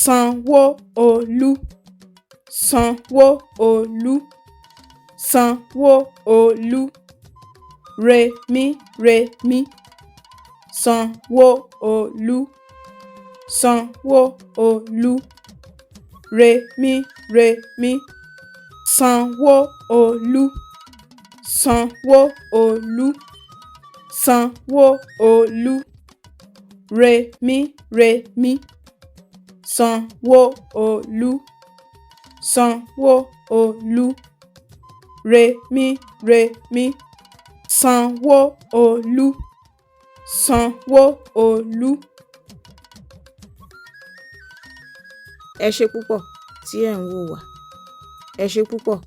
Sanwó-Olú, Sanwó-Olú, Sanwó-Olú, Rẹ̀mí, Sanwó-Olú, Sanwó-Olú, Rẹ̀mí, Sanwó-Olú, Sanwó-Olú, Sanwó-Olú, Rẹ̀mí, Sanwó-Olú, Sanwó-Olú, Rẹ̀mí, Sanwó-Olú, Sanwó-Olú. Ẹ ṣé púpọ̀ tí ẹ̀ ń wò wá. Ẹ ṣé púpọ̀.